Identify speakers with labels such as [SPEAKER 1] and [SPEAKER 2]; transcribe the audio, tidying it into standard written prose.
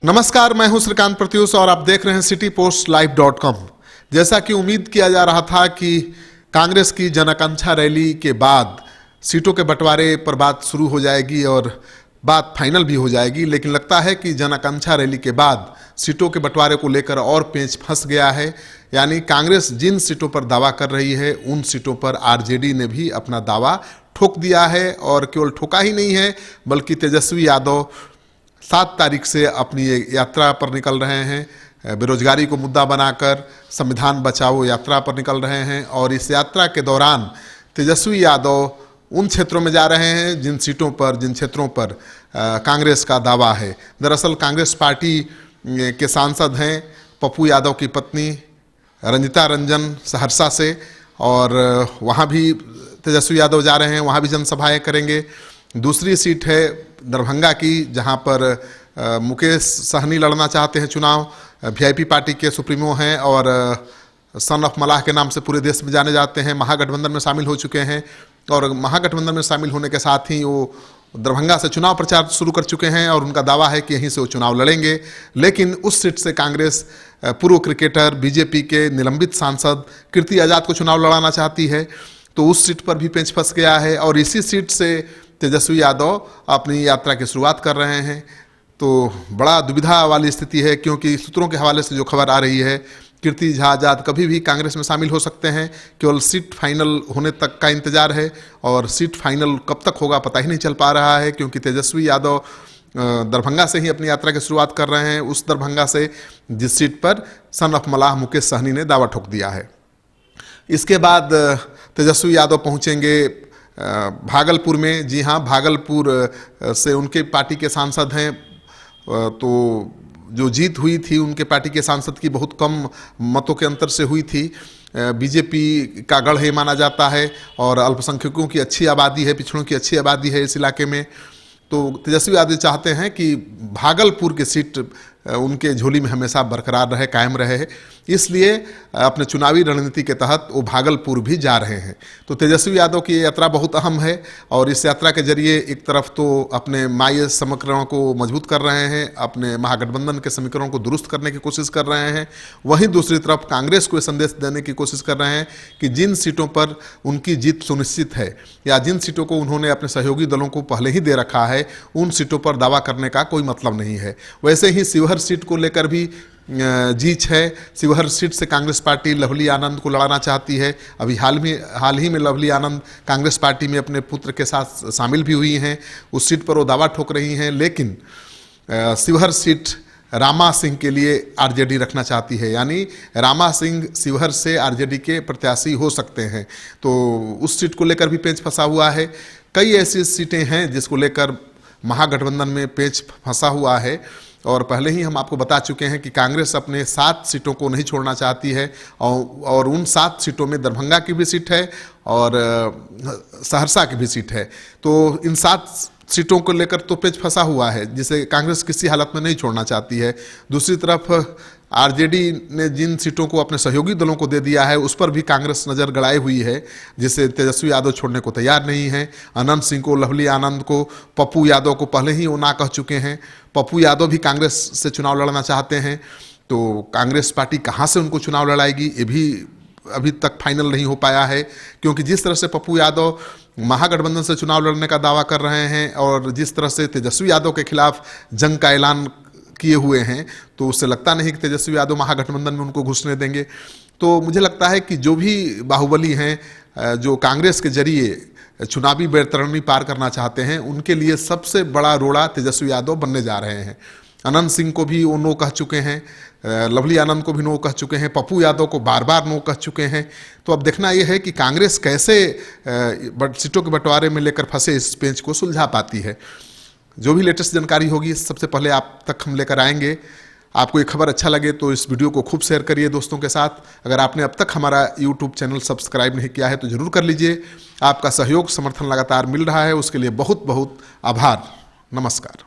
[SPEAKER 1] नमस्कार, मैं हूं श्रीकांत प्रत्युष और आप देख रहे हैं citypostlive.com। जैसा कि उम्मीद किया जा रहा था कि कांग्रेस की जन आकांक्षा रैली के बाद सीटों के बंटवारे पर बात शुरू हो जाएगी और बात फाइनल भी हो जाएगी, लेकिन लगता है कि जन आकांक्षा रैली के बाद सीटों के बंटवारे को लेकर और पेंच फंस गया है। यानी कांग्रेस जिन सीटों पर दावा कर रही है उन सीटों पर आरजेडी ने भी अपना दावा ठोक दिया है और केवल ठोका ही नहीं है बल्कि तेजस्वी यादव 7 तारीख से अपनी यात्रा पर निकल रहे हैं। बेरोजगारी को मुद्दा बनाकर संविधान बचाओ यात्रा पर निकल रहे हैं और इस यात्रा के दौरान तेजस्वी यादव उन क्षेत्रों में जा रहे हैं जिन क्षेत्रों पर कांग्रेस का दावा है। दरअसल कांग्रेस पार्टी के सांसद हैं पप्पू यादव की पत्नी रंजिता रंजन सहरसा से, और वहाँ भी तेजस्वी यादव जा रहे हैं, वहाँ भी जनसभाएं करेंगे। दूसरी सीट है दरभंगा की, जहाँ पर मुकेश सहनी लड़ना चाहते हैं चुनाव। वीआईपी पार्टी के सुप्रीमो हैं और सन ऑफ मलाह के नाम से पूरे देश में जाने जाते हैं। महागठबंधन में शामिल हो चुके हैं और महागठबंधन में शामिल होने के साथ ही वो दरभंगा से चुनाव प्रचार शुरू कर चुके हैं और उनका दावा है कि यहीं से वो चुनाव लड़ेंगे। लेकिन उस सीट से कांग्रेस पूर्व क्रिकेटर बीजेपी के निलंबित सांसद कीर्ति आजाद को चुनाव लड़ाना चाहती है, तो उस सीट पर भी पेंच फंस गया है और इसी सीट से तेजस्वी यादव अपनी यात्रा की शुरुआत कर रहे हैं। तो बड़ा दुविधा वाली स्थिति है, क्योंकि सूत्रों के हवाले से जो खबर आ रही है कीर्ति आजाद कभी भी कांग्रेस में शामिल हो सकते हैं। केवल सीट फाइनल होने तक का इंतजार है और सीट फाइनल कब तक होगा पता ही नहीं चल पा रहा है, क्योंकि तेजस्वी यादव दरभंगा से ही अपनी यात्रा की शुरुआत कर रहे हैं, उस दरभंगा से जिस सीट पर सन ऑफ मलाह मुकेश सहनी ने दावा ठोक दिया है। इसके बाद तेजस्वी यादव पहुंचेंगे भागलपुर में। जी हाँ, भागलपुर से उनके पार्टी के सांसद हैं, तो जो जीत हुई थी उनके पार्टी के सांसद की बहुत कम मतों के अंतर से हुई थी। बीजेपी का गढ़ है माना जाता है और अल्पसंख्यकों की अच्छी आबादी है, पिछड़ों की अच्छी आबादी है इस इलाके में। तो तेजस्वी यादव चाहते हैं कि भागलपुर की सीट उनके झोली में हमेशा बरकरार रहे, कायम रहे, इसलिए अपने चुनावी रणनीति के तहत वो भागलपुर भी जा रहे हैं। तो तेजस्वी यादव की यात्रा बहुत अहम है और इस यात्रा के जरिए एक तरफ तो अपने माय समीकरणों को मजबूत कर रहे हैं, अपने महागठबंधन के समीकरणों को दुरुस्त करने की कोशिश कर रहे हैं, वहीं दूसरी तरफ कांग्रेस को संदेश देने की कोशिश कर रहे हैं कि जिन सीटों पर उनकी जीत सुनिश्चित है या जिन सीटों को उन्होंने अपने सहयोगी दलों को पहले ही दे रखा है उन सीटों पर दावा करने का कोई मतलब नहीं है। वैसे ही शिवहर सीट को लेकर भी जीत है। शिवहर सीट से कांग्रेस पार्टी लवली आनंद को लड़ाना चाहती है। अभी हाल ही में लवली आनंद कांग्रेस पार्टी में अपने पुत्र के साथ शामिल भी हुई हैं, उस सीट पर वो दावा ठोक रही हैं। लेकिन शिवहर सीट रामा सिंह के लिए आरजेडी रखना चाहती है, यानी रामा सिंह शिवहर से आरजेडी के प्रत्याशी हो सकते हैं। तो उस सीट को लेकर भी पेंच फंसा हुआ है। कई ऐसी सीटें हैं जिसको लेकर महागठबंधन में पेंच फंसा हुआ है और पहले ही हम आपको बता चुके हैं कि कांग्रेस अपने 7 सीटों को नहीं छोड़ना चाहती है और उन 7 सीटों में दरभंगा की भी सीट है और सहरसा की भी सीट है। तो इन 7 सीटों को लेकर तो पेच फंसा हुआ है जिसे कांग्रेस किसी हालत में नहीं छोड़ना चाहती है। दूसरी तरफ आरजेडी ने जिन सीटों को अपने सहयोगी दलों को दे दिया है उस पर भी कांग्रेस नज़र गड़ाई हुई है, जिसे तेजस्वी यादव छोड़ने को तैयार नहीं है। अनंत सिंह को, लवली आनंद को, पप्पू यादव को पहले ही वो ना कह चुके हैं। पप्पू यादव भी कांग्रेस से चुनाव लड़ना चाहते हैं, तो कांग्रेस पार्टी कहाँ से उनको चुनाव लड़ाएगी ये भी अभी तक फाइनल नहीं हो पाया है, क्योंकि जिस तरह से पप्पू यादव महागठबंधन से चुनाव लड़ने का दावा कर रहे हैं और जिस तरह से तेजस्वी यादव के खिलाफ जंग का ऐलान किए हुए हैं, तो उससे लगता नहीं कि तेजस्वी यादव महागठबंधन में उनको घुसने देंगे। तो मुझे लगता है कि जो भी बाहुबली हैं जो कांग्रेस के जरिए चुनावी बैतरणी पार करना चाहते हैं, उनके लिए सबसे बड़ा रोड़ा तेजस्वी यादव बनने जा रहे हैं। अनंत सिंह को भी वो नो कह चुके हैं, लवली आनंद को भी नो कह चुके हैं, पप्पू यादव को बार बार नो कह चुके हैं। तो अब देखना यह है कि कांग्रेस कैसे सीटों के बंटवारे में लेकर फंसे इस पेंच को सुलझा पाती है। जो भी लेटेस्ट जानकारी होगी सबसे पहले आप तक हम लेकर आएंगे। आपको ये खबर अच्छा लगे तो इस वीडियो को खूब शेयर करिए दोस्तों के साथ। अगर आपने अब तक हमारा यूट्यूब चैनल सब्सक्राइब नहीं किया है तो ज़रूर कर लीजिए। आपका सहयोग समर्थन लगातार मिल रहा है, उसके लिए बहुत बहुत आभार। नमस्कार।